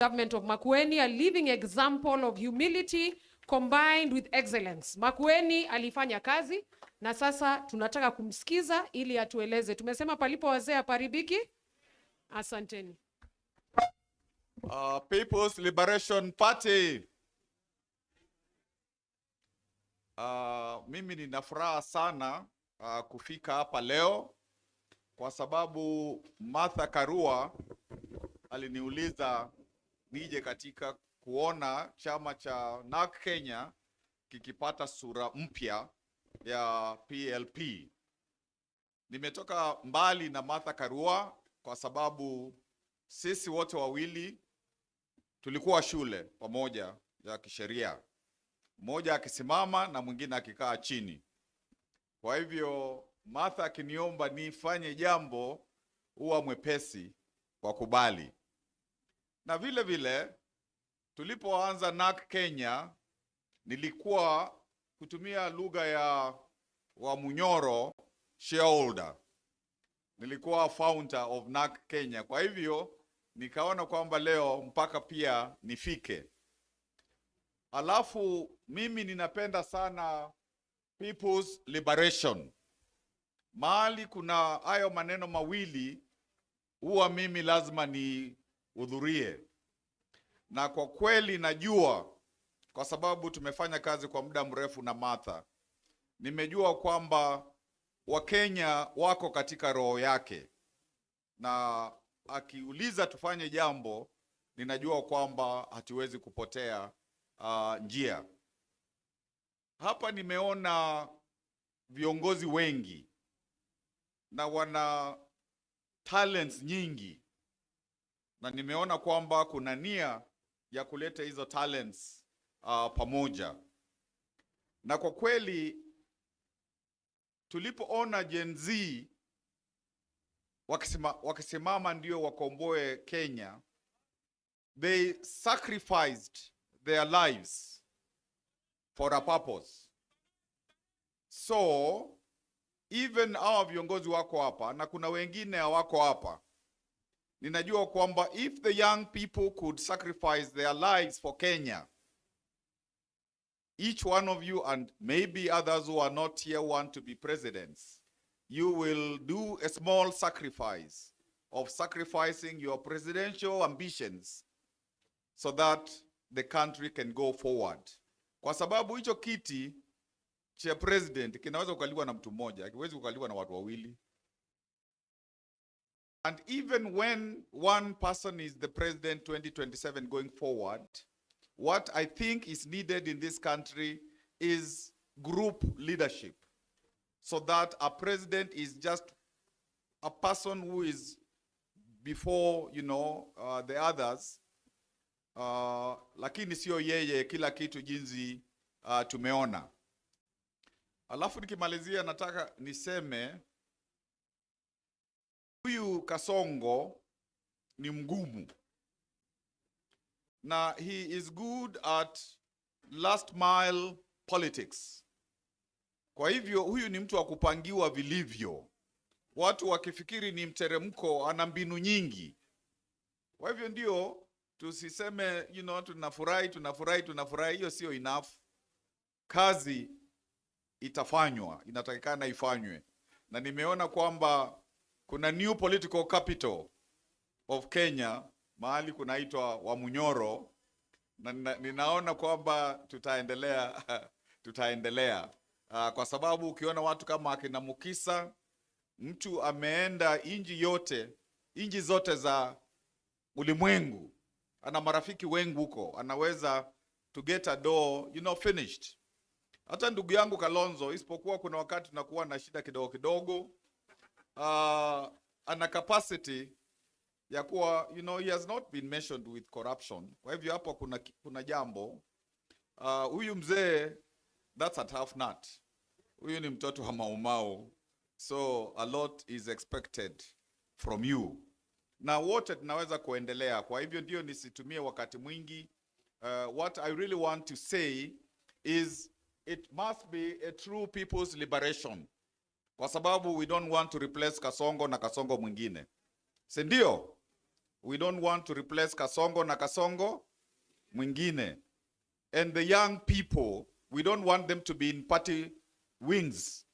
Government of Makueni, a living example of humility combined with excellence. Makueni alifanya kazi na sasa tunataka kumsikiza ili atueleze. Tumesema palipo wazee haparibiki. Asanteni. People's Liberation Party. Mimi nina furaha sana kufika hapa leo kwa sababu Karua aliniuliza nije katika kuona chama cha NARC Kenya kikipata sura mpya ya PLP. Nimetoka mbali na Karua kwa sababu sisi wote wawili tulikuwa shule pamoja ya kisheria, mmoja akisimama na mwingine akikaa chini. Kwa hivyo akiniomba nifanye jambo huwa mwepesi kwa kubali. Na vile vile tulipoanza NARC Kenya nilikuwa kutumia lugha ya Wamunyoro shareholder. Nilikuwa founder of NARC Kenya. Kwa hivyo nikaona kwamba leo mpaka pia nifike. Alafu mimi ninapenda sana People's Liberation. Mahali kuna hayo maneno mawili huwa mimi lazima nihudhurie. Na kwa kweli najua kwa sababu tumefanya kazi kwa muda mrefu na Martha. Nimejua kwamba Wakenya wako katika roho yake. Na akiuliza tufanye jambo, ninajua kwamba hatuwezi kupotea njia. Hapa nimeona viongozi wengi na wana talents nyingi, na nimeona kwamba kuna nia ya kuleta hizo talents pamoja. Na kwa kweli tulipoona Gen Z wakisimama ndio wakomboe Kenya, they sacrificed their lives for a purpose. So even hawa viongozi wako hapa na kuna wengine hawako hapa, ninajua kwamba if the young people could sacrifice their lives for Kenya, each one of you and maybe others who are not here want to be presidents, you will do a small sacrifice of sacrificing your presidential ambitions so that the country can go forward. Kwa sababu hicho kiti cha president kinaweza kukaliwa na mtu mmoja, hakiwezi kukaliwa na watu wawili. And even when one person is the president 2027 going forward, what I think is needed in this country is group leadership, so that a president is just a person who is before, the others, lakini sio yeye kila kitu jinsi tumeona. Alafu nikimalizia nataka niseme huyu Kasongo ni mgumu na he is good at last mile politics. Kwa hivyo huyu ni mtu wa kupangiwa vilivyo. Watu wakifikiri ni mteremko, ana mbinu nyingi. Kwa hivyo ndio tusiseme tunafurahi, hiyo sio enough. Kazi itafanywa, inatakikana ifanywe. Na nimeona kwamba kuna new political capital of Kenya, mahali kunaitwa Wamunyoro, na ninaona kwamba tutaendelea kwa sababu ukiona watu kama akina Mukisa, mtu ameenda inji zote za ulimwengu, ana marafiki wengi huko, anaweza to get a door finished. Hata ndugu yangu Kalonzo, isipokuwa kuna wakati tunakuwa na shida kidogo, ana capacity ya kuwa, he has not been mentioned with corruption. Kwa hivyo hapo kuna jambo. Huyu mzee, that's a tough nut. Huyu ni mtoto wa Maumau. So a lot is expected from you. Na wote tunaweza kuendelea. Kwa hivyo ndio nisitumie wakati mwingi. What I really want to say is it must be a true people's liberation. Kwa sababu we don't want to replace Kasongo na Kasongo mwingine. Si ndio? We don't want to replace Kasongo na Kasongo mwingine. And the young people, we don't want them to be in party wings.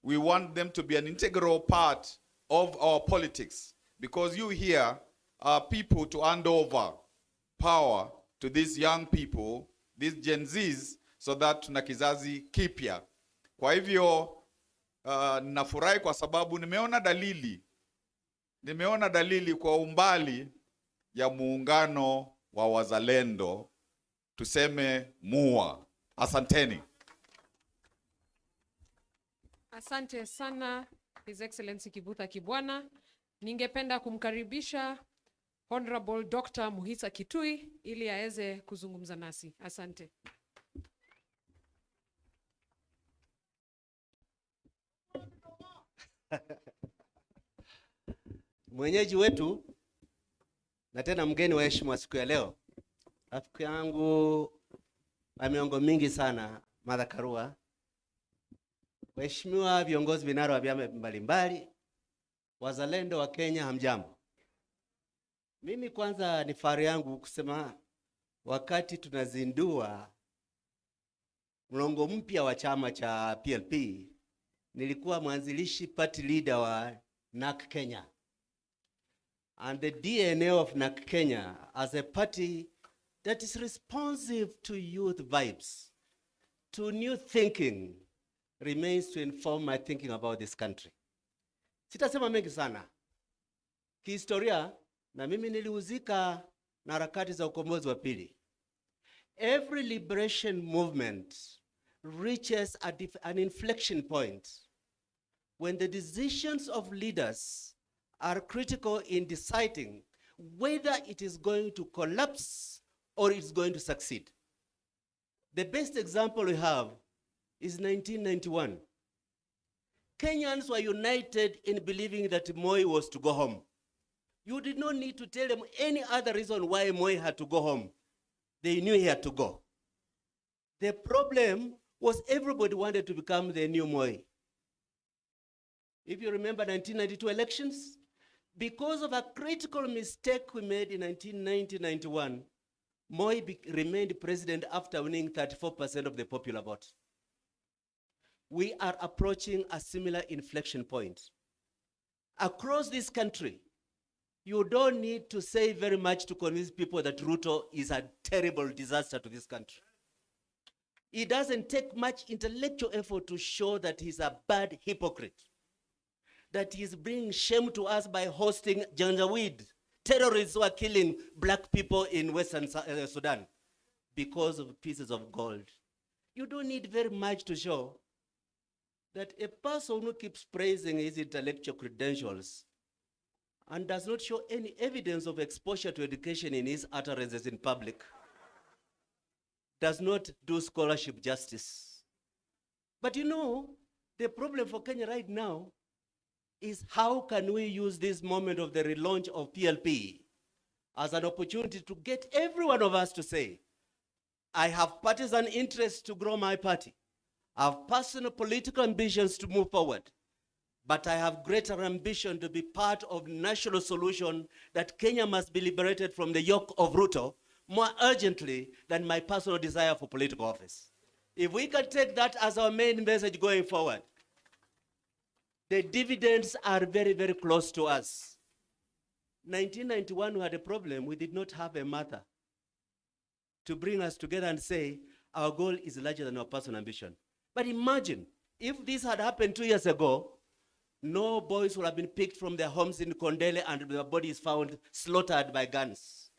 We want them to be an integral part of our politics, because you here are people to hand over power to these young people, these Gen Zs, so that tuna kizazi kipya. Kwa hivyo nafurahi kwa sababu nimeona dalili kwa umbali ya muungano wa wazalendo, tuseme MUA. Asanteni. Asante sana His Excellency Kivutha Kibwana. Ningependa kumkaribisha Honorable Dr. Muhisa Kitui ili aweze kuzungumza nasi. Asante. Mwenyeji wetu na tena mgeni wa heshima siku ya leo, rafiki yangu wa miongo mingi sana, Mother Karua, waheshimiwa viongozi vinara wa vyama mbalimbali, wazalendo wa Kenya, hamjambo. Mimi kwanza ni fahari yangu kusema wakati tunazindua mlongo mpya wa chama cha PLP, nilikuwa mwanzilishi party leader wa NAK Kenya. And the DNA of NAK Kenya as a party that is responsive to youth vibes, to new thinking, remains to inform my thinking about this country. Sitasema mengi sana. Kihistoria, na mimi nilihusika na harakati za ukombozi wa pili. Every liberation movement reaches an inflection point when the decisions of leaders are critical in deciding whether it is going to collapse or it's going to succeed. The best example we have is 1991. Kenyans were united in believing that Moi was to go home. You did not need to tell them any other reason why Moi had to go home. They knew he had to go. The problem was everybody wanted to become the new Moi. If you remember 1992 elections, because of a critical mistake we made in 1990-91, Moi remained president after winning 34% of the popular vote. We are approaching a similar inflection point. Across this country, you don't need to say very much to convince people that Ruto is a terrible disaster to this country. It doesn't take much intellectual effort to show that he's a bad hypocrite, that he's bringing shame to us by hosting Janjaweed, terrorists who are killing black people in Western Sudan because of pieces of gold. You don't need very much to show that a person who keeps praising his intellectual credentials and does not show any evidence of exposure to education in his utterances in public does not do scholarship justice. But you know, the problem for Kenya right now is how can we use this moment of the relaunch of PLP as an opportunity to get every one of us to say, I have partisan interests to grow my party. I have personal political ambitions to move forward, but I have greater ambition to be part of national solution that Kenya must be liberated from the yoke of Ruto more urgently than my personal desire for political office. If we can take that as our main message going forward, the dividends are very, very close to us. 1991, we had a problem. We did not have a mother to bring us together and say, our goal is larger than our personal ambition. But imagine, if this had happened 2 years ago, no boys would have been picked from their homes in Kondele and their bodies found slaughtered by guns.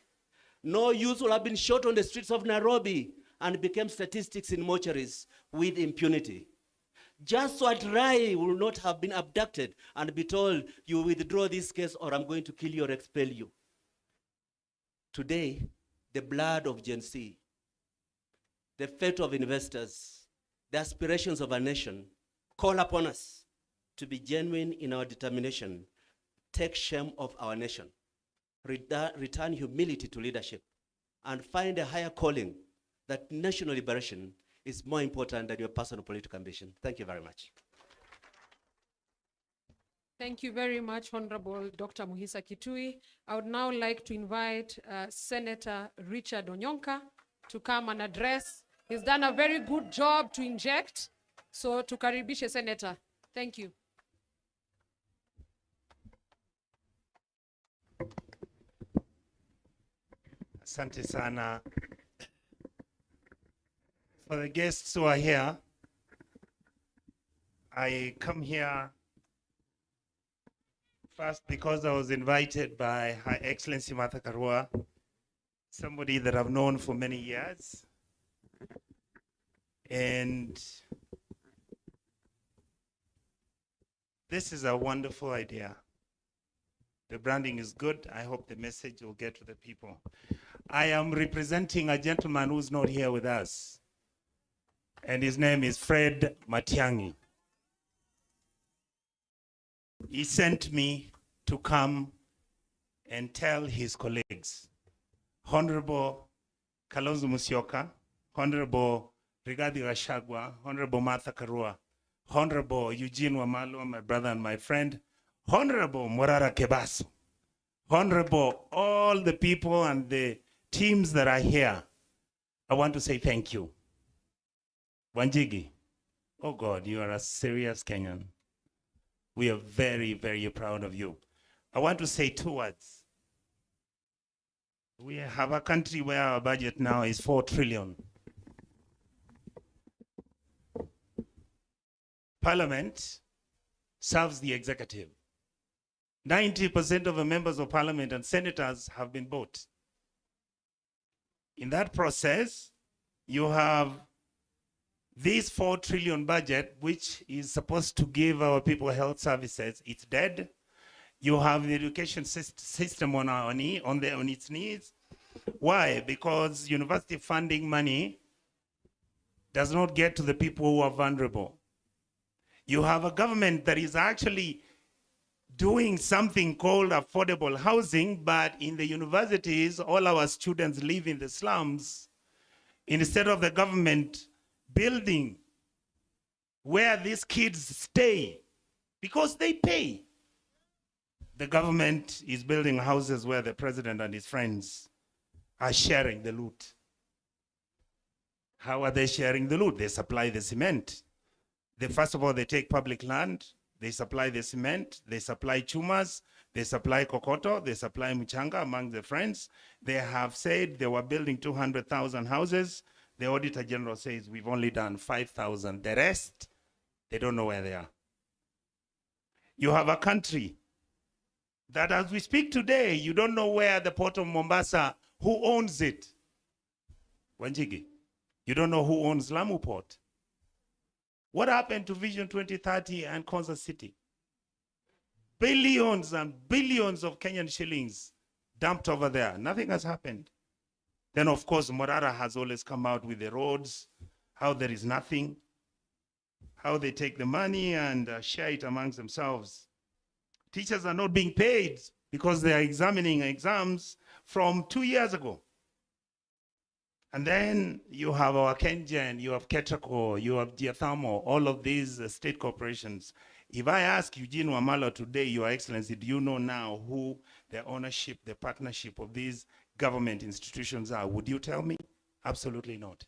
No youth would have been shot on the streets of Nairobi and became statistics in mortuaries with impunity. Joshua Rai will not have been abducted and be told, you withdraw this case or I'm going to kill you or expel you. Today, the blood of Gen Z, the fate of investors, the aspirations of our nation call upon us to be genuine in our determination, take shame of our nation, return humility to leadership, and find a higher calling that national liberation is more important than your personal political ambition. Thank you very much. Thank you very much, Honorable Dr. Muhisa Kitui. I would now like to invite Senator Richard Onyonka to come and address. He's done a very good job to inject. So tukaribishe Senator. Thank you. Asante sana. For the guests who are here, I come here first because I was invited by Her Excellency Martha Karua, somebody that I've known for many years. And this is a wonderful idea. The branding is good. I hope the message will get to the people. I am representing a gentleman who's not here with us, and his name is Fred MATIANG'I. He sent me to come and tell his colleagues, Honorable Kalonzo Musyoka, Honorable Gachagua, Honorable Martha Karua, Honorable Eugene Wamalwa, my brother and my friend, Honorable Morara Kebaso, Honorable all the people and the teams that are here, I want to say thank you. Wanjigi, oh God, you are a serious Kenyan. We are very, very proud of you. I want to say 2 words. We have a country where our budget now is 4 trillion. Parliament serves the executive. 90% of the members of parliament and senators have been bought. In that process, you have this 4 trillion budget, which is supposed to give our people health services. It's dead. You have the education system on its knees. Why? Because university funding money does not get to the people who are vulnerable. You have a government that is actually doing something called affordable housing, but in the universities, all our students live in the slums. Instead of the government building where these kids stay, because they pay, the government is building houses where the president and his friends are sharing the loot. How are they sharing the loot? They supply the cement. First of all, they take public land, they supply the cement, they supply chumas, they supply kokoto, they supply mchanga among the friends. They have said they were building 200,000 houses. The Auditor General says we've only done 5,000. The rest, they don't know where they are. You have a country that as we speak today, you don't know where the port of Mombasa, who owns it. Wanjigi, you don't know who owns Lamu Port. What happened to Vision 2030 and Kansas City? Billions and billions of Kenyan shillings dumped over there. Nothing has happened. Then, of course, Morara has always come out with the roads, how there is nothing, how they take the money and share it amongst themselves. Teachers are not being paid because they are examining exams from 2 years ago. And then you have our Kengen, you have Ketraco, you have Diathamo, all of these state corporations. If I ask Eugene Wamalwa today, Your Excellency, do you know now who the ownership, the partnership of these government institutions are? Would you tell me? Absolutely not.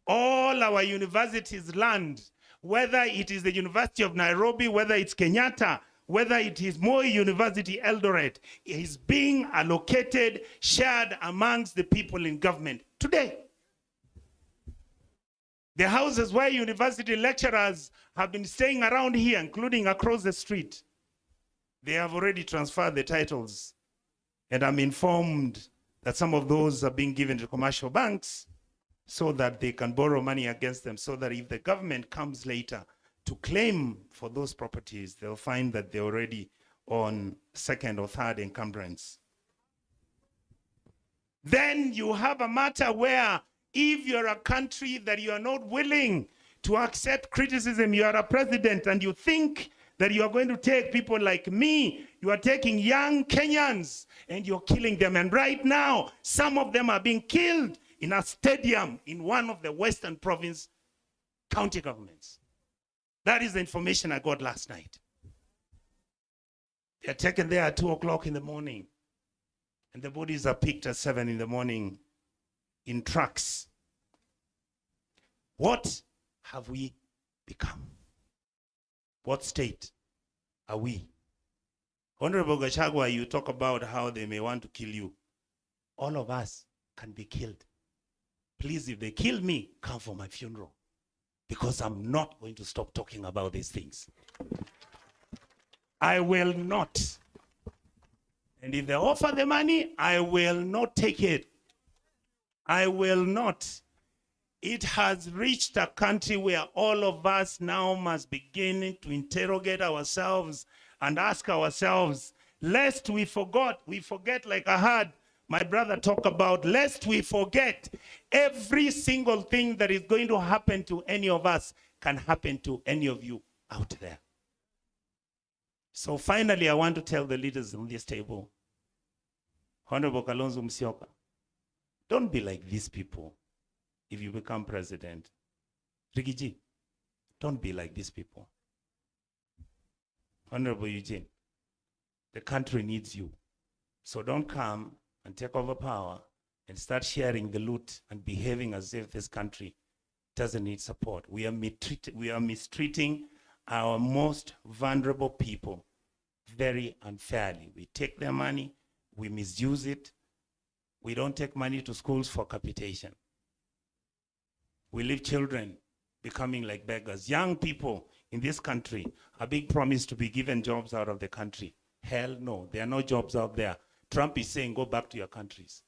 All our universities land, whether it is the University of Nairobi, whether it's Kenyatta, whether it is Moi University Eldoret, is being allocated, shared amongst the people in government today. The houses where university lecturers have been staying around here, including across the street, they have already transferred the titles. And I'm informed that some of those are being given to commercial banks so that they can borrow money against them, so that if the government comes later to claim for those properties, they'll find that they're already on second or third encumbrance. Then you have a matter where if you're a country that you are not willing to accept criticism, you are a president and you think that you are going to take people like me, you are taking young Kenyans and you're killing them. And right now, some of them are being killed in a stadium in one of the Western Province county governments. That is the information I got last night. They're taken there at 2 o'clock in the morning. And the bodies are picked at 7 in the morning in trucks. What have we become? What state are we? Honorable Gachagua, you talk about how they may want to kill you. All of us can be killed. Please, if they kill me, come for my funeral. Because I'm not going to stop talking about these things. I will not. And if they offer the money, I will not take it. I will not. It has reached a country where all of us now must begin to interrogate ourselves and ask ourselves, lest we forget like I heard my brother talk about, lest we forget every single thing that is going to happen to any of us can happen to any of you out there. So finally, I want to tell the leaders on this table, Honorable Kalonzo Musyoka, don't be like these people if you become president. Rigiji, don't be like these people. Honorable Eugene, the country needs you. So don't come and take over power and start sharing the loot and behaving as if this country doesn't need support. We are mistreating our most vulnerable people very unfairly. We take their money, we misuse it. We don't take money to schools for capitation. We leave children becoming like beggars. Young people in this country are being promised to be given jobs out of the country. Hell no, there are no jobs out there. Trump is saying, go back to your countries.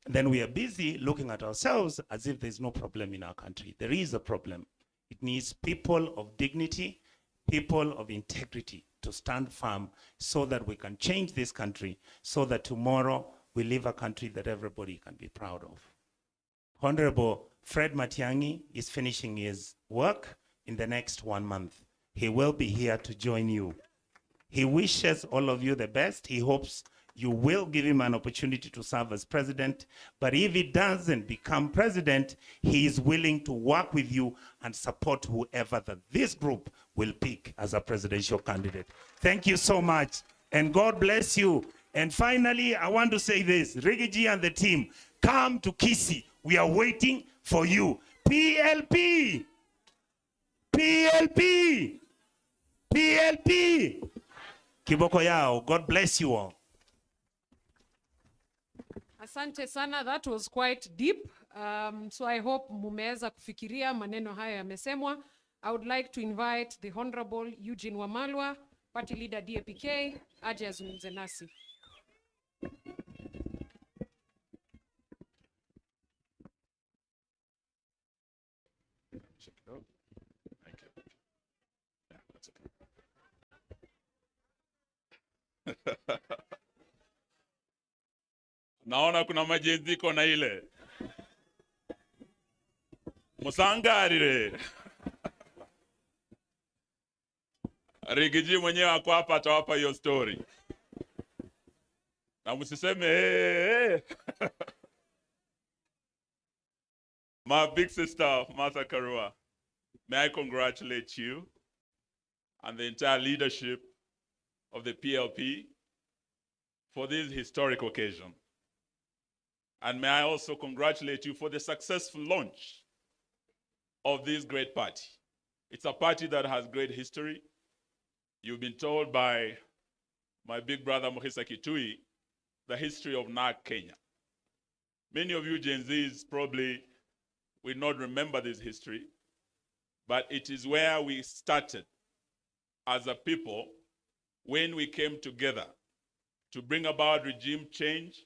And then we are busy looking at ourselves as if there's no problem in our country. There is a problem. It needs people of dignity, people of integrity to stand firm so that we can change this country, so that tomorrow we live a country that everybody can be proud of. Honorable Fred Matiang'i is finishing his work in the next 1 month. He will be here to join you. He wishes all of you the best. He hopes you will give him an opportunity to serve as president. But if he doesn't become president, he is willing to work with you and support whoever that this group will pick as a presidential candidate. Thank you so much, and God bless you. And finally, I want to say this, Rigiji and the team, come to Kisii. We are waiting for you. PLP! PLP! PLP! Kiboko yao. God bless you all. Asante sana, that was quite deep. So I hope mumeweza kufikiria maneno haya yamesemwa. I would like to invite the Honorable Eugene Wamalwa, Party Leader DAPK, aje azungumze nasi. Thank you. Yeah, that's okay. Naona kuna majenziko na ile musangarire. Rigiji mwenyewe ako hapa atawapa hiyo story. Na msiseme hey. My big sister, Martha Karua, may I congratulate you and the entire leadership of the PLP for this historic occasion. And may I also congratulate you for the successful launch of this great party. It's a party that has great history. You've been told by my big brother Mohisa Kitui the history of NARC Kenya. Many of you Gen Zs probably will not remember this history, but it is where we started as a people when we came together to bring about regime change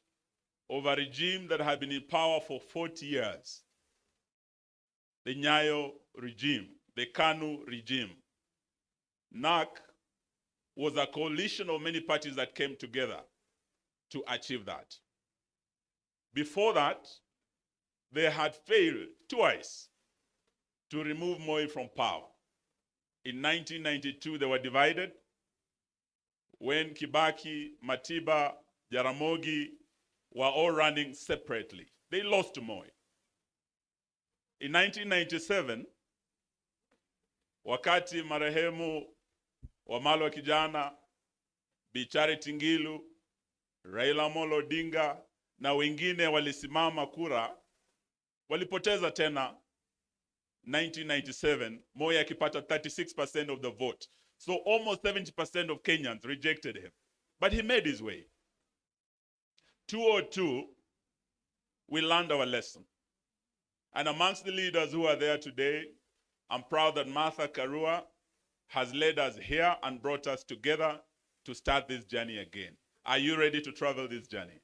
of a regime that had been in power for 40 years. The Nyayo regime, the KANU regime. NARC was a coalition of many parties that came together to achieve that. Before that, they had failed twice to remove Moi from power. In 1992, they were divided when Kibaki, Matiba, Jaramogi were all running separately. They lost to Moi. In 1997, wakati marehemu Wamalwa kijana Bi Charity Ngilu, Raila Amolo Odinga na wengine walisimama kura, walipoteza tena 1997, Moi akipata 36% of the vote. So almost 70% of Kenyans rejected him. But he made his way. 2002, we learned our lesson. And amongst the leaders who are there today, I'm proud that Martha Karua has led us here and brought us together to start this journey again. Are you ready to travel this journey?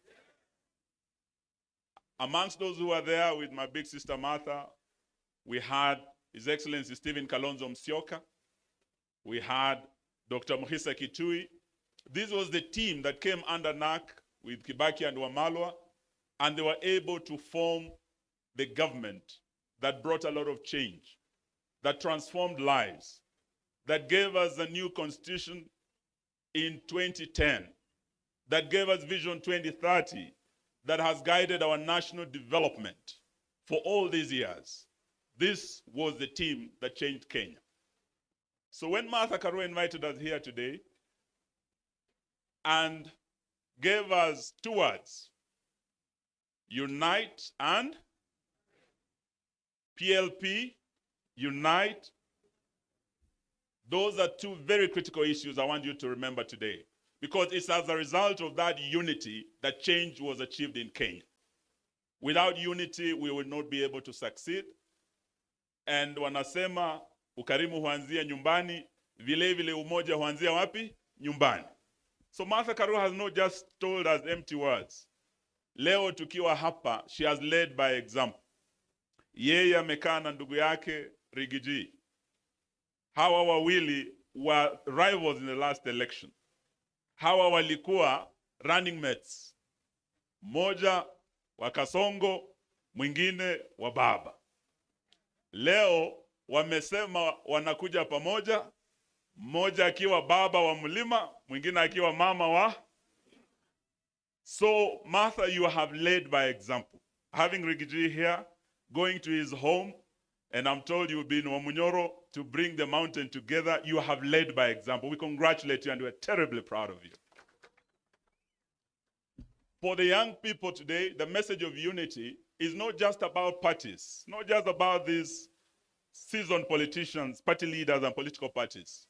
Amongst those who are there with my big sister Martha, we had His Excellency Stephen Kalonzo Musyoka. We had Dr. Muhisa Kitui. This was the team that came under NAC with Kibaki and Wamalwa, and they were able to form the government that brought a lot of change, that transformed lives, that gave us a new constitution in 2010, that gave us Vision 2030, that has guided our national development for all these years. This was the team that changed Kenya. So when Martha Karua invited us here today and gave us two words, unite and PLP, unite. Those are two very critical issues I want you to remember today, because it's as a result of that unity that change was achieved in Kenya. Without unity, we will not be able to succeed. And wanasema ukarimu huanzia nyumbani, vile vile umoja huanzia wapi? Nyumbani. So Martha Karua has not just told us empty words. Leo tukiwa hapa, she has led by example. Yeye amekaa na ndugu yake Rigiji. Hawa wawili were rivals in the last election. Hawa walikuwa running mates. Moja wa Kasongo, mwingine wa baba. Leo wamesema wanakuja pamoja, mmoja akiwa baba wa mlima, mwingine akiwa mama wa. So Martha, you have led by example. Having Rigiji here, going to his home, and I'm told you've been in Wamunyoro to bring the mountain together. You have led by example. We congratulate you and we're terribly proud of you. For the young people today, the message of unity is not just about parties, not just about these seasoned politicians, party leaders and political parties.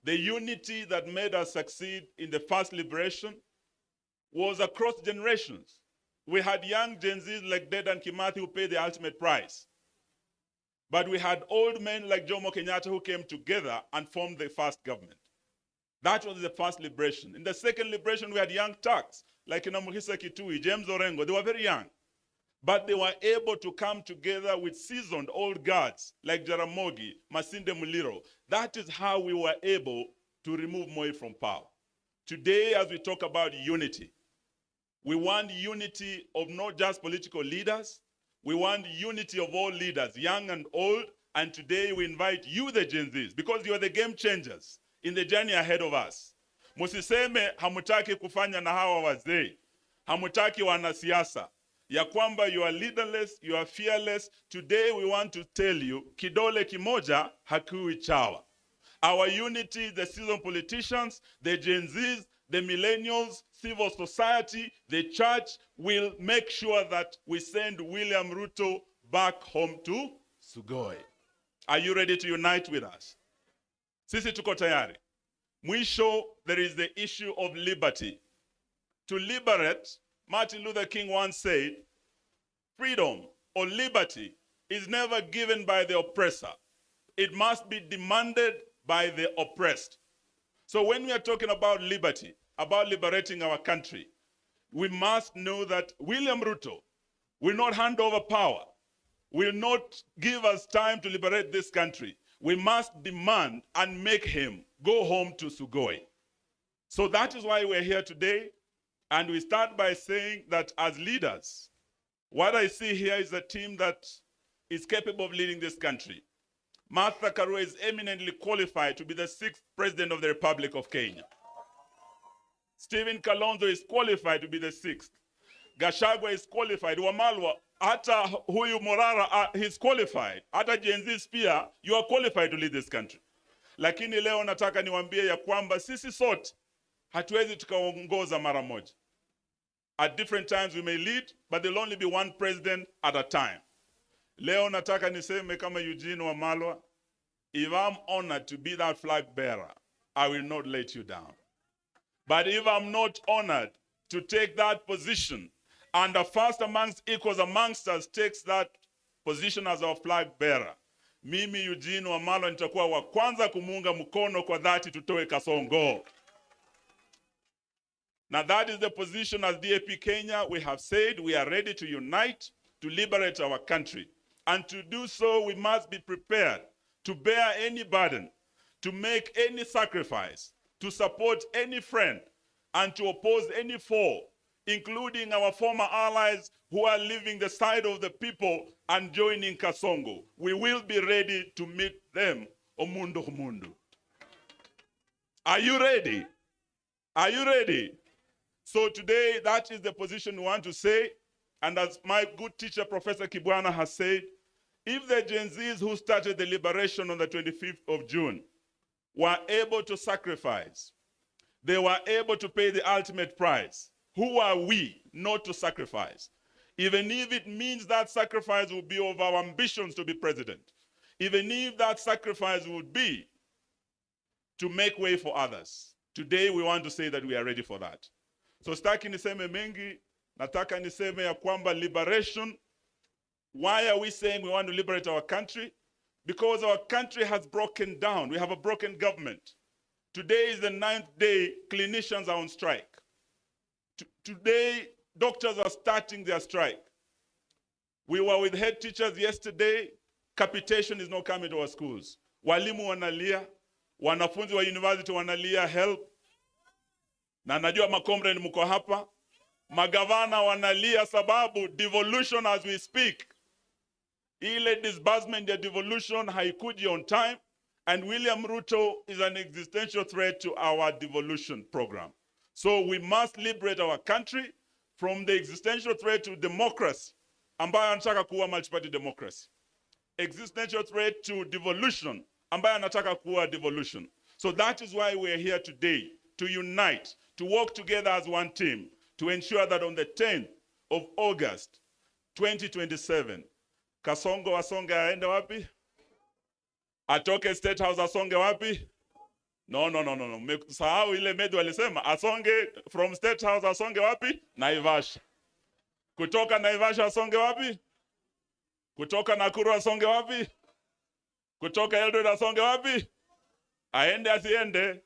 The unity that made us succeed in the first liberation was across generations. We had young Gen Zs like Dedan Kimathi who paid the ultimate price. But we had old men like Jomo Kenyatta who came together and formed the first government. That was the first liberation. In the second liberation, we had young Turks like Muhisa Kitui, James Orengo. They were very young. But they were able to come together with seasoned old guards like Jaramogi, Masinde Muliro. That is how we were able to remove Moi from power. Today, as we talk about unity, we want unity of not just political leaders. We want unity of all leaders, young and old. And today we invite you, the Gen Zs, because you are the game changers in the journey ahead of us. Musiseme hamutaki kufanya na hawa wazee. Hamutaki wanasiasa. Ya kwamba you are leaderless, you are fearless. Today we want to tell you, kidole kimoja hakui chawa. Our unity, the seasoned politicians, the Gen Zs, the millennials, civil society, the church will make sure that we send William Ruto back home to Sugoi. Are you ready to unite with us? Sisi tuko tayari. Mwisho, there is the issue of liberty. To liberate, Martin Luther King once said, freedom or liberty is never given by the oppressor. It must be demanded by the oppressed. So when we are talking about liberty, about liberating our country, we must know that William Ruto will not hand over power, will not give us time to liberate this country. We must demand and make him go home to Sugoi. So that is why we're here today. And we start by saying that as leaders, what I see here is a team that is capable of leading this country. Martha Karua is eminently qualified to be the 6th president of the Republic of Kenya. Stephen Kalonzo is qualified to be the 6th. Gachagua is qualified. Wamalwa, hata huyu Morara, he's qualified. Hata Gen Z pia, you are qualified to lead this country. Lakini leo nataka niwaambie ya kwamba sisi sote Hatuwezi tukaongoza mara moja. At different times we may lead, but there'll only be one president at a time. Leo nataka niseme kama Eugene Wamalwa, if I'm honored to be that flag bearer, I will not let you down. But if I'm not honored to take that position, and the first amongst equals amongst us takes that position as our flag bearer, mimi Eugene Wamalwa nitakuwa wa kwanza kumuunga mkono kwa dhati tutoe Kasongo. Now that is the position as DAP Kenya. We have said we are ready to unite to liberate our country. And to do so, we must be prepared to bear any burden, to make any sacrifice, to support any friend, and to oppose any foe, including our former allies who are leaving the side of the people and joining Kasongo. We will be ready to meet them. Omundo Humundu. Are you ready? Are you ready? So today, that is the position we want to say. And as my good teacher, Professor Kibwana, has said, if the Gen Zs who started the liberation on the 25th of June were able to sacrifice, they were able to pay the ultimate price, who are we not to sacrifice? Even if it means that sacrifice will be of our ambitions to be president, even if that sacrifice would be to make way for others. Today, we want to say that we are ready for that. So staki niseme mengi, nataka niseme ya kwamba liberation. Why are we saying we want to liberate our country? Because our country has broken down. We have a broken government. Today is the 9th day clinicians are on strike. Today, doctors are starting their strike. We were with head teachers yesterday. Capitation is not coming to our schools. Walimu wanalia, wanafunzi wa university wanalia help. Na najua makomrade mko hapa. Magavana wanalia sababu devolution as we speak. Ile disbursement ya devolution haikuji on time, and William Ruto is an existential threat to our devolution program. So we must liberate our country from the existential threat to democracy, ambayo anataka kuwa multi-party democracy. Existential threat to devolution, ambayo anataka kuwa devolution. So that is why we are here today, to unite, to work together as one team, to ensure that on the 10th of August, 2027, Kasongo asonge aende wapi? Atoke State House asonge wapi? No. Sahau ile medu alisema asonge from State House asonge wapi? Naivasha. Kutoka Naivasha asonge wapi? Kutoka Nakuru asonge wapi? Kutoka Eldoret asonge wapi? Aende asiende.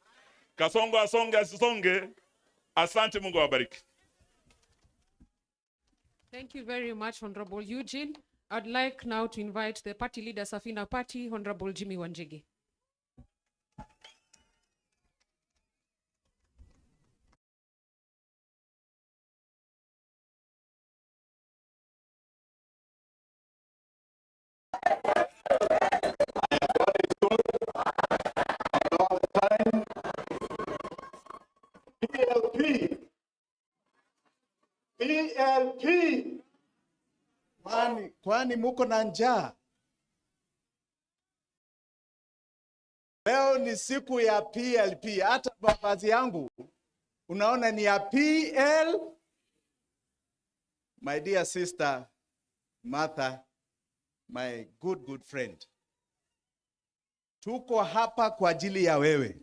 Kasongo asonge asisonge. Asante, Mungu awabariki. Thank you very much, Honorable Eugene. I'd like now to invite the party leader, Safina Party, Honorable Jimmy Wanjigi. PLP. Kwani muko na njaa? Leo ni siku ya PLP. Hata mavazi yangu unaona ni ya PL. My dear sister Martha, my good friend, tuko hapa kwa ajili ya wewe.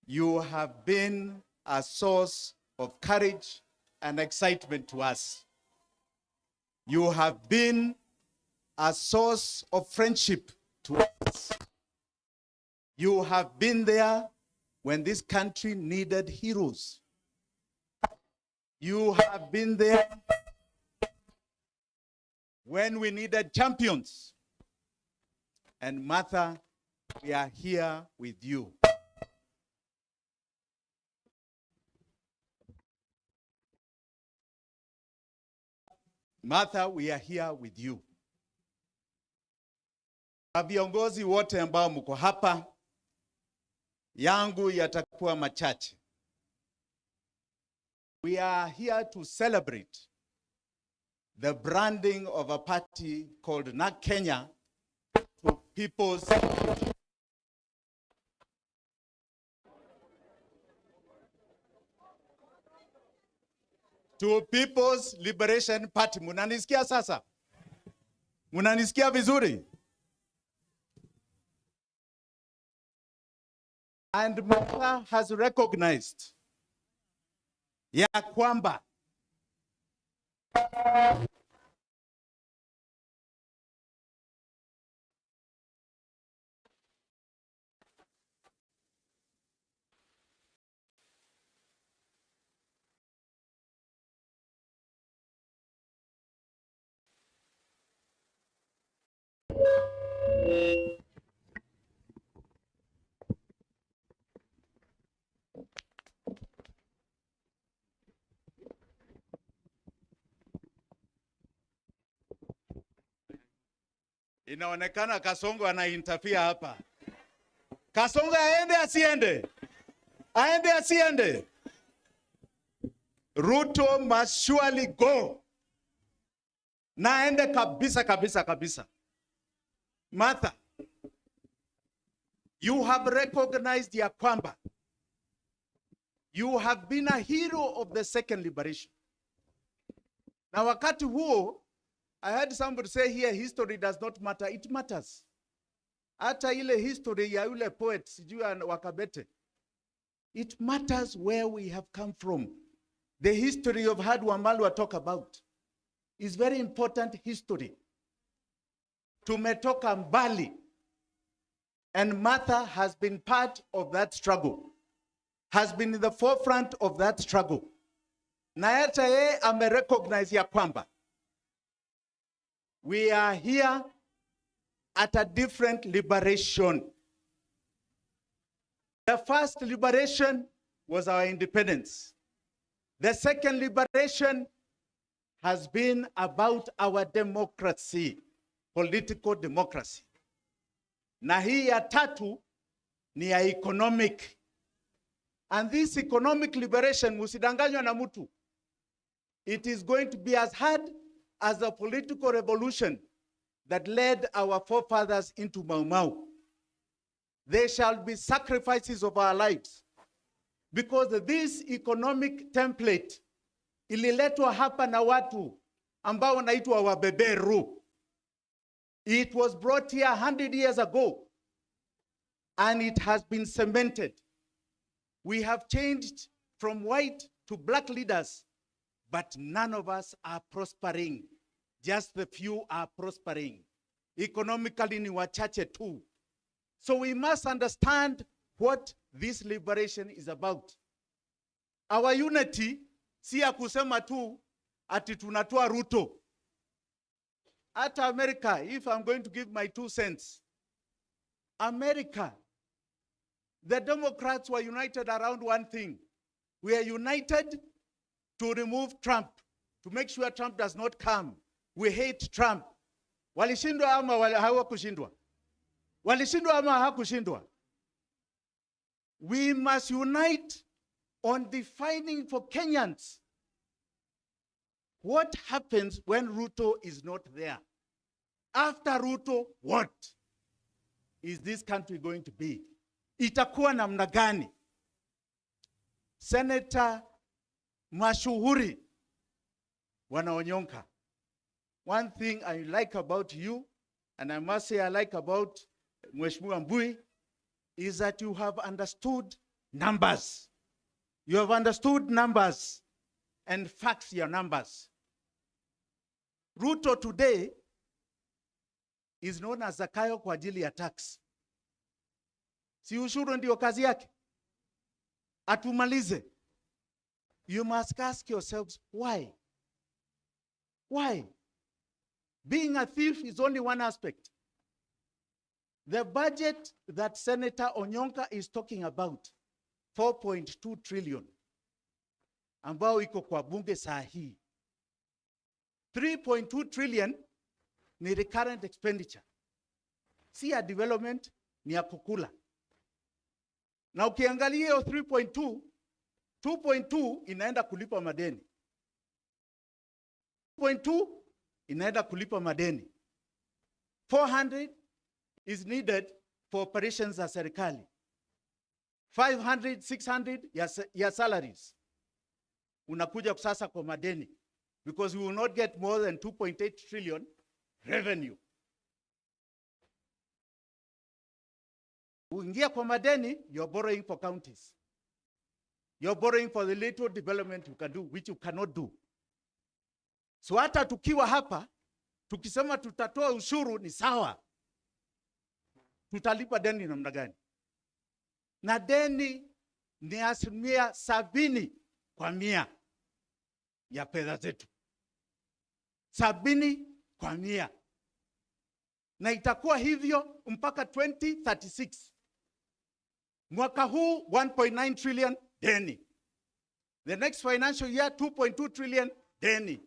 You have been a source of courage and excitement to us. You have been a source of friendship to us. You have been there when this country needed heroes. You have been there when we needed champions. And Martha, we are here with you. Martha, we are here with you. Na viongozi wote ambao mko hapa, yangu yatakuwa machache. We are here to celebrate the branding of a party called NAK Kenya to People's to People's Liberation Party. Munanisikia sasa? Munanisikia vizuri? And Martha has recognized ya kwamba inaonekana Kasongo anainterfere hapa. Kasongo aende asiende? Aende asiende? Ruto must surely go. Na aende kabisa kabisa kabisa. Martha, you have recognized ya kwamba you have been a hero of the second liberation. Na wakati huo, I heard somebody say here, history does not matter. It matters. Hata ile history ya yule poet, sijui Wakabete. It matters where we have come from. The history of Hadu Wamalwa talk about is very important history. Tumetoka mbali. And Martha has been part of that struggle. Has been in the forefront of that struggle. Na hata yeye amerecognize ya kwamba we are here at a different liberation. The first liberation was our independence. The second liberation has been about our democracy, political democracy. Na hii ya tatu ni ya economic. And this economic liberation, musidanganywa na mtu, it is going to be as hard as the political revolution that led our forefathers into Mau Mau. There shall be sacrifices of our lives because this economic template ililetwa hapa na watu ambao wanaitwa wabeberu. It was brought here 100 years ago and it has been cemented. We have changed from white to black leaders, but none of us are prospering. Just the few are prospering. Economically ni wachache tu. So we must understand what this liberation is about. Our unity si ya kusema tu ati tunatoa Ruto. At America, if I'm going to give my 2 cents, America, the Democrats were united around one thing. We are united to remove Trump, to make sure Trump does not come. We hate Trump. Walishindwa ama hawakushindwa? Walishindwa ama hawakushindwa? We must unite on defining for Kenyans what happens when Ruto is not there. After Ruto, what is this country going to be? Itakuwa namna gani? Senator mashuhuri wanaonyonka. One thing I like about you, and I must say I like about Mheshimiwa Mbui, is that you have understood numbers. You have understood numbers and facts your numbers. Ruto today is known as Zakayo kwa ajili ya tax. Si ushuru ndio kazi yake? Atumalize. You must ask yourselves, why? Why? Being a thief is only one aspect. The budget that Senator Onyonka is talking about, 4.2 trillion, ambao iko kwa bunge saa hii. 3.2 trillion ni recurrent expenditure. Si ya development, ni ya kukula. Na ukiangalia hiyo 3.2, 2.2 inaenda kulipa madeni. 2.2 inaenda kulipa madeni. 400 is needed for operations za serikali. 500, 600 ya salaries. unakuja sasa kwa madeni, because we will not get more than 2.8 trillion revenue. Uingia kwa madeni, you're borrowing for counties. You're borrowing for the little development you can do, which you cannot do. So hata tukiwa hapa, tukisema tutatoa ushuru ni sawa. Tutalipa deni namna gani? Na deni ni 70% ya pesa zetu. 70%. Na itakuwa hivyo mpaka 2036. Mwaka huu 1.9 trillion deni. The next financial year 2.2 trillion deni.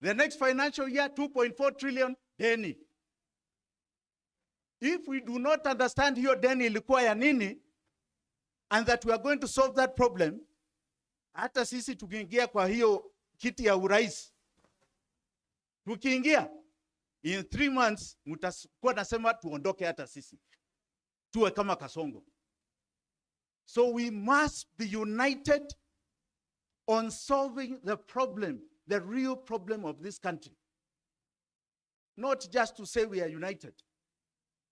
The next financial year 2.4 trillion deni. If we do not understand hiyo deni ilikuwa ya nini, and that we are going to solve that problem, hata sisi tukiingia kwa hiyo kiti ya urais, tukiingia in 3 months mtakuwa nasema tuondoke hata sisi tuwe kama Kasongo. So we must be united on solving the problem, the real problem of this country. Not just to say we are united.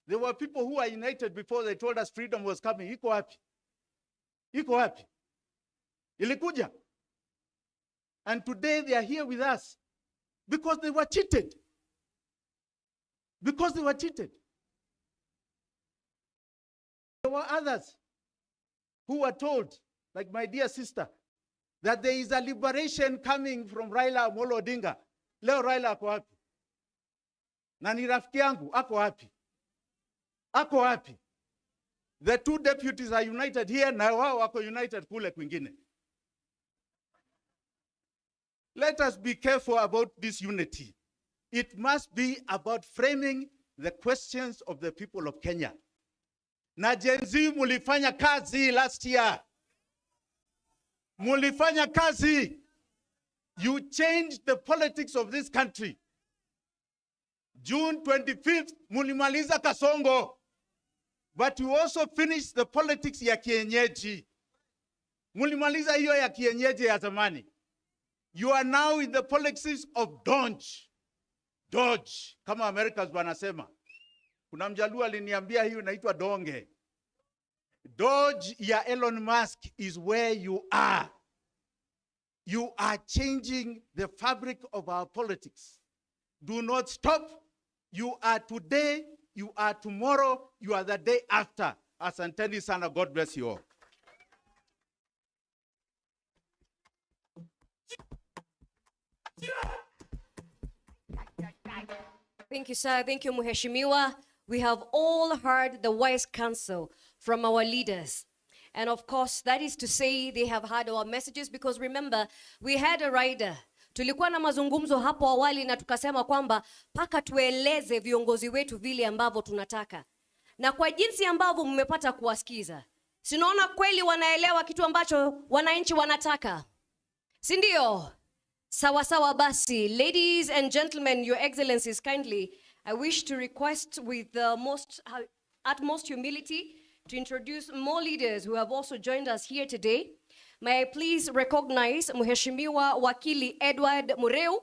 There were people who were united before they told us freedom was coming. Iko wapi? Iko wapi? Ilikuja. And today they are here with us because they were cheated. Because they were cheated. There were others who were told, like my dear sister, that there is a liberation coming from Raila Amolo Odinga. Leo Raila ako wapi? Na ni rafiki yangu, ako wapi? Ako wapi? The two deputies are united here, na wao wako united kule kwingine. Let us be careful about this unity. It must be about framing the questions of the people of Kenya. Na Gen Z mulifanya kazi last year. Mulifanya kazi. You changed the politics of this country. June 25th, mulimaliza Kasongo. But you also finished the politics ya kienyeji. Mulimaliza hiyo ya kienyeji ya zamani. You are now in the politics of Dodge. Dodge, kama Americans wanasema. Kuna mjaluo aliniambia hiyo inaitwa donge. Dodge ya Elon Musk is where you are. You are changing the fabric of our politics. Do not stop. You are today, you are tomorrow, you are the day after. Asanteni sana, God bless you all. Thank you, sir. Thank you, Mheshimiwa. We have all heard the wise counsel from our leaders. And of course, that is to say they have heard our messages, because remember, we had a rider. Tulikuwa na mazungumzo hapo awali na tukasema kwamba paka tueleze viongozi wetu vile ambavyo tunataka. Na kwa jinsi ambavyo mmepata kuwasikiza, sinaona kweli wanaelewa kitu ambacho wananchi wanataka. Si ndio? Sawa sawa basi. Ladies and gentlemen, your excellencies, kindly, I wish to request with the utmost humility to introduce more leaders who have also joined us here today. May I please recognize Mheshimiwa Wakili Edward Mureu.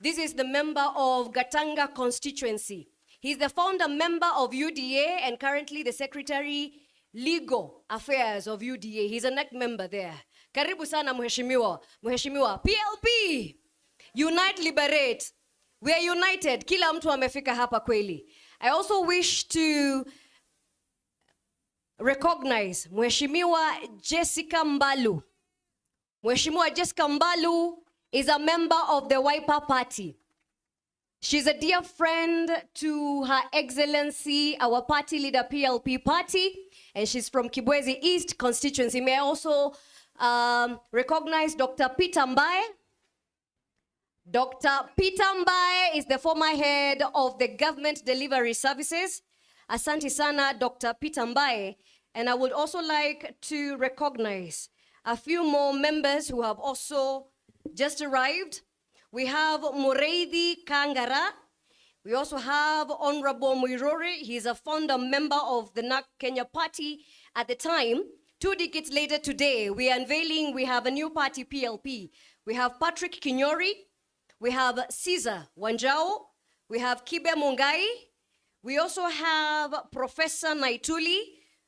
This is the member of Gatanga constituency. He's the founder member of UDA and currently the Secretary Legal Affairs of UDA. He's a NEC member there. Karibu sana Mheshimiwa. Mheshimiwa, PLP, Unite Liberate. We are united. Kila mtu amefika hapa kweli. I also wish to recognize Mheshimiwa Jessica Mbalu. Mheshimiwa Jessica Mbalu is a member of the Wiper Party. She's a dear friend to Her Excellency, our party leader, PLP Party, and she's from Kibwezi East constituency. May I also recognize Dr. Peter Mbae. Dr. Peter Mbae is the former head of the Government Delivery Services. Asante sana, Dr. Peter Mbae. And I would also like to recognize a few more members who have also just arrived. We have Mureithi Kangara. We also have Honorable Muiruri. He's a founder member of the NAK Kenya Party at the time. 2 decades later today, we are unveiling, we have a new party, PLP. We have Patrick Kinyori, we have Caesar Wanjao, we have Kibe Mungai, we also have Professor Naituli,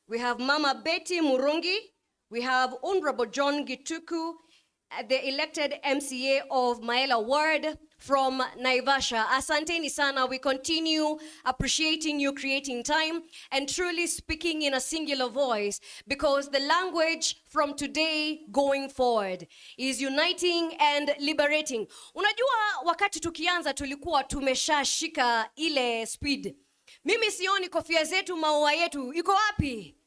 we have Mama Betty Murungi, we have Honorable John Gituku, the elected MCA of Maela Ward from Naivasha. Asanteni sana. We continue appreciating you creating time and truly speaking in a singular voice, because the language from today going forward is uniting and liberating. Unajua wakati tukianza tulikuwa tumeshashika ile speed. Mimi sioni kofia zetu, maua yetu. Iko wapi?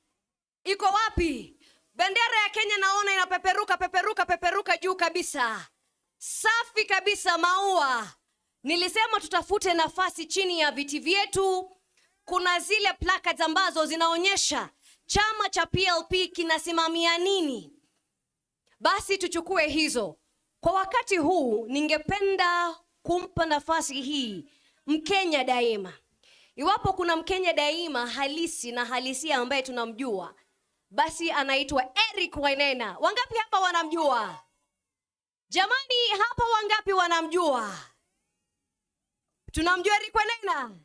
Iko wapi? Bendera ya Kenya naona inapeperuka juu kabisa. Safi kabisa maua. Nilisema tutafute nafasi chini ya viti vyetu. Kuna zile placards ambazo zinaonyesha chama cha PLP kinasimamia nini. Basi tuchukue hizo. Kwa wakati huu ningependa kumpa nafasi hii Mkenya daima. Iwapo kuna Mkenya daima halisi na halisia ambaye tunamjua, basi anaitwa Eric Wainaina. Wangapi hapa wanamjua? Jamani, hapa wangapi wanamjua? Tunamjua Eric Wainaina?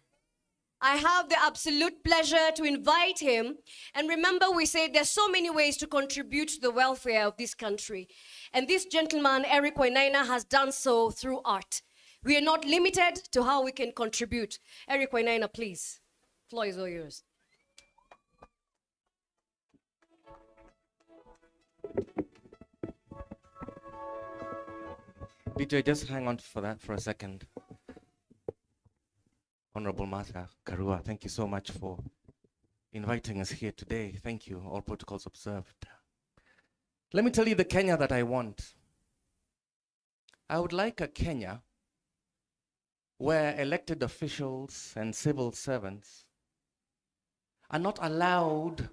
I have the absolute pleasure to invite him. And remember, we said there's so many ways to contribute to the welfare of this country. And this gentleman, Eric Wainaina, has done so through art. We are not limited to how we can contribute. Eric Wainaina, please. Floor is all yours. BJ, just hang on for that for a second. Honorable Martha Karua, thank you so much for inviting us here today. Thank you, all protocols observed. Let me tell you the Kenya that I want. I would like a Kenya where elected officials and civil servants are not allowed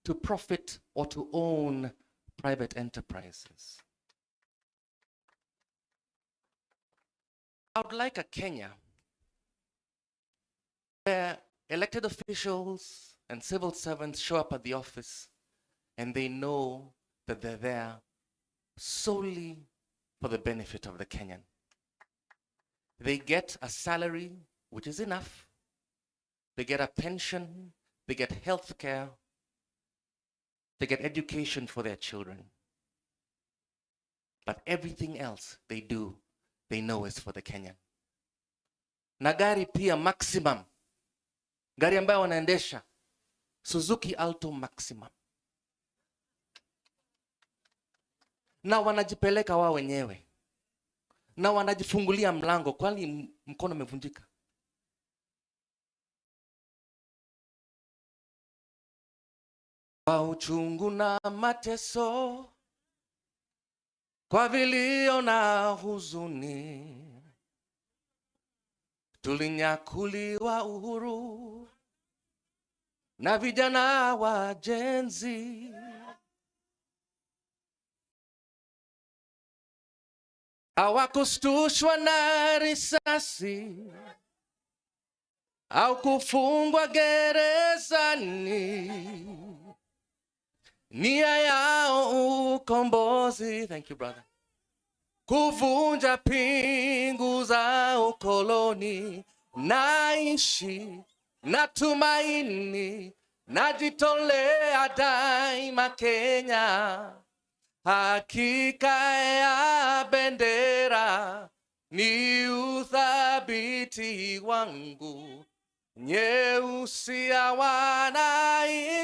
to profit or to own private enterprises. I would like a Kenya where elected officials and civil servants show up at the office and they know that they're there solely for the benefit of the Kenyan. They get a salary, which is enough. They get a pension, they get health care, they get education for their children. But everything else they do, they know is for the Kenyan. Na gari pia maximum. Gari ambayo wanaendesha Suzuki Alto Maximum. Na wanajipeleka wao wenyewe. Na wanajifungulia mlango kwani mkono umevunjika. Kwa uchungu na mateso, kwa vilio na huzuni, tulinyakuliwa uhuru na vijana wa Gen Z. Hawakustushwa na risasi au kufungwa gerezani. Nia yao ukombozi, thank you brother, kuvunja pingu za ukoloni. Naishi na tumaini, najitolea daima Kenya. Hakika ya bendera ni uthabiti wangu. Nyeusi ya wananchi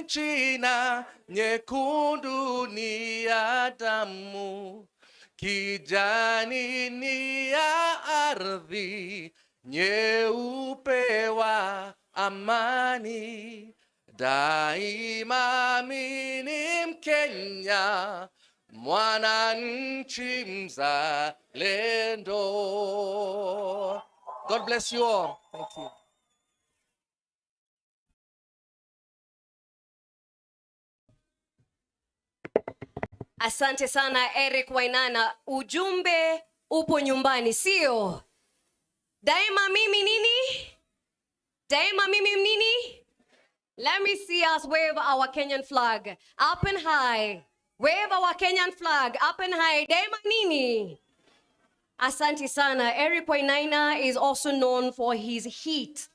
na nyekundu ni ya damu. Kijani ni ya ardhi, nyeupe wa amani. Daima mimi ni Mkenya, mwananchi mzalendo. God bless you all. Thank you. Asante sana Eric Wainaina. Ujumbe upo nyumbani, sio? Daima mimi nini? Daima mimi nini? Let me see us wave our Kenyan flag up and high. Wave our Kenyan flag up and high. Dema nini? Asante sana. Eric Wainaina is also known for his heat.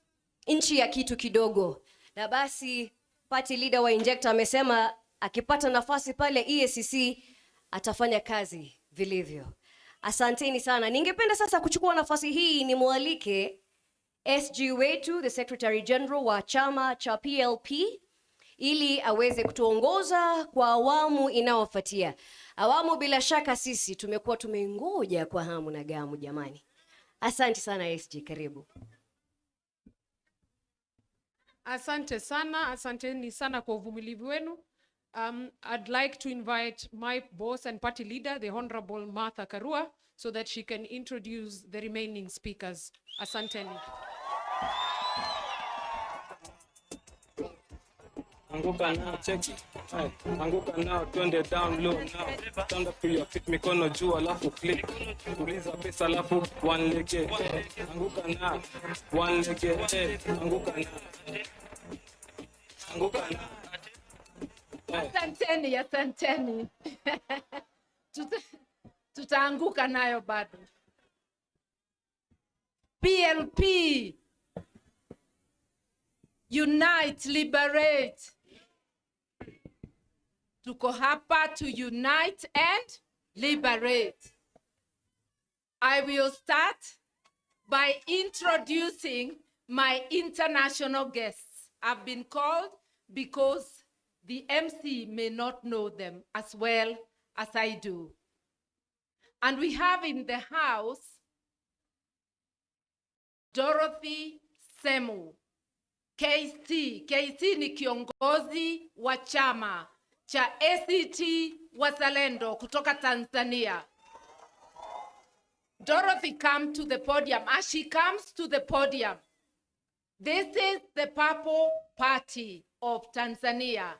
Inchi ya kitu kidogo. Na basi party leader wa Injector amesema akipata nafasi pale EACC atafanya kazi vilivyo. Asanteni sana. Ningependa sasa kuchukua nafasi hii ni mualike SG wetu, the Secretary General wa chama cha PLP, ili aweze kutuongoza kwa awamu inayofuatia. Awamu bila shaka sisi tumekuwa tumengoja kwa hamu na gamu jamani. Asante sana SG, karibu. Asante sana, asanteni sana kwa uvumilivu wenu. I'd like to invite my boss and party leader, the Honorable Martha Karua, so that she can introduce the remaining speakers. Asanteni. Anguka now, check it. Hey, anguka now, twende down low now. Stand up to your feet, mikono juu alafu click. Tuliza pesa alafu one leg. Anguka now, one leg. Hey, anguka now. Anguka now. Hey. Asanteni, asanteni. Tutaanguka nayo bado. PLP. Unite, liberate. Tuko hapa to unite and liberate. I will start by introducing my international guests. I've been called because the MC may not know them as well as I do. And we have in the house Dorothy Semu, KC. KC ni kiongozi wa chama cha ACT Wazalendo kutoka Tanzania. Dorothy, come to the podium. As she comes to the podium, this is the Purple Party of Tanzania.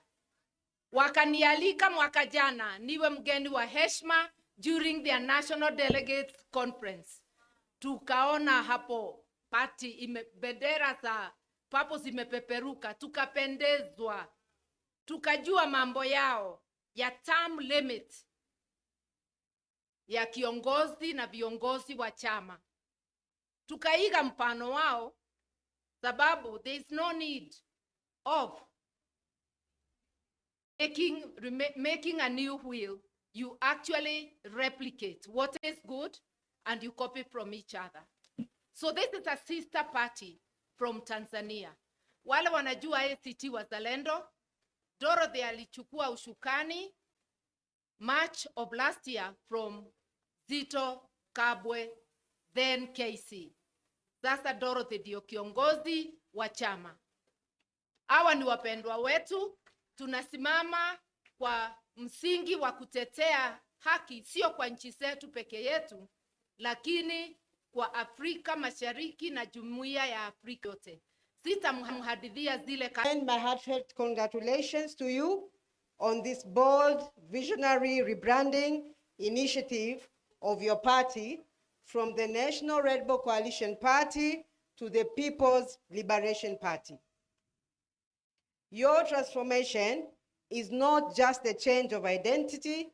Wakanialika mwaka jana niwe mgeni wa heshima during their National Delegates Conference. Tukaona hapo party bendera za Purple zimepeperuka, tukapendezwa. Tukajua mambo yao ya term limit ya kiongozi na viongozi wa chama. Tukaiga mfano wao sababu there is no need of making a new wheel. You actually replicate what is good and you copy from each other. So this is a sister party from Tanzania. Wale wanajua ACT Wazalendo, Dorothy alichukua ushukani March of last year from Zito Kabwe, then KC. Sasa Dorothy ndio kiongozi wa chama. Hawa ni wapendwa wetu, tunasimama kwa msingi wa kutetea haki, sio kwa nchi zetu peke yetu, lakini kwa Afrika Mashariki na jumuiya ya Afrika yote. Sitamhadithia zile. And my heartfelt congratulations to you on this bold, visionary rebranding initiative of your party from the National Red Bull Coalition Party to the People's Liberation Party. Your transformation is not just a change of identity,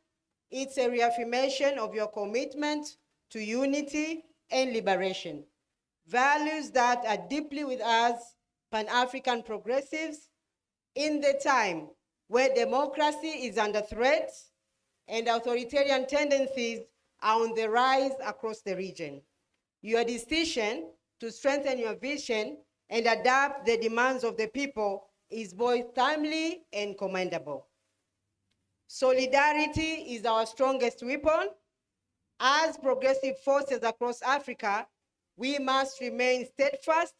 it's a reaffirmation of your commitment to unity and liberation. Values that are deeply with us, Pan-African progressives, in the time where democracy is under threat and authoritarian tendencies are on the rise across the region. Your decision to strengthen your vision and adapt the demands of the people is both timely and commendable. Solidarity is our strongest weapon. As progressive forces across Africa, we must remain steadfast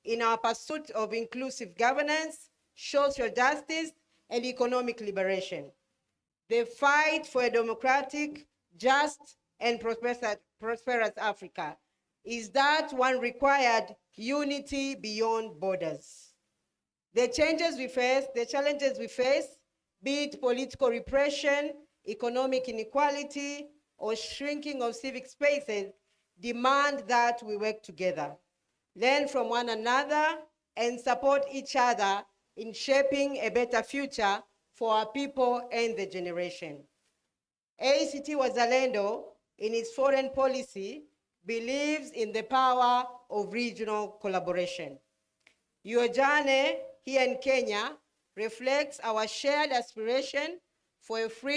in our pursuit of inclusive governance, social justice, and economic liberation. The fight for a democratic, just, and prosperous Africa is that one required unity beyond borders. The challenges we face, be it political repression, economic inequality, or shrinking of civic spaces, demand that we work together, learn from one another, and support each other in shaping a better future for our people and the generation. ACT Wazalendo, in its foreign policy, believes in the power of regional collaboration. Your journey here in Kenya reflects our shared aspiration for a free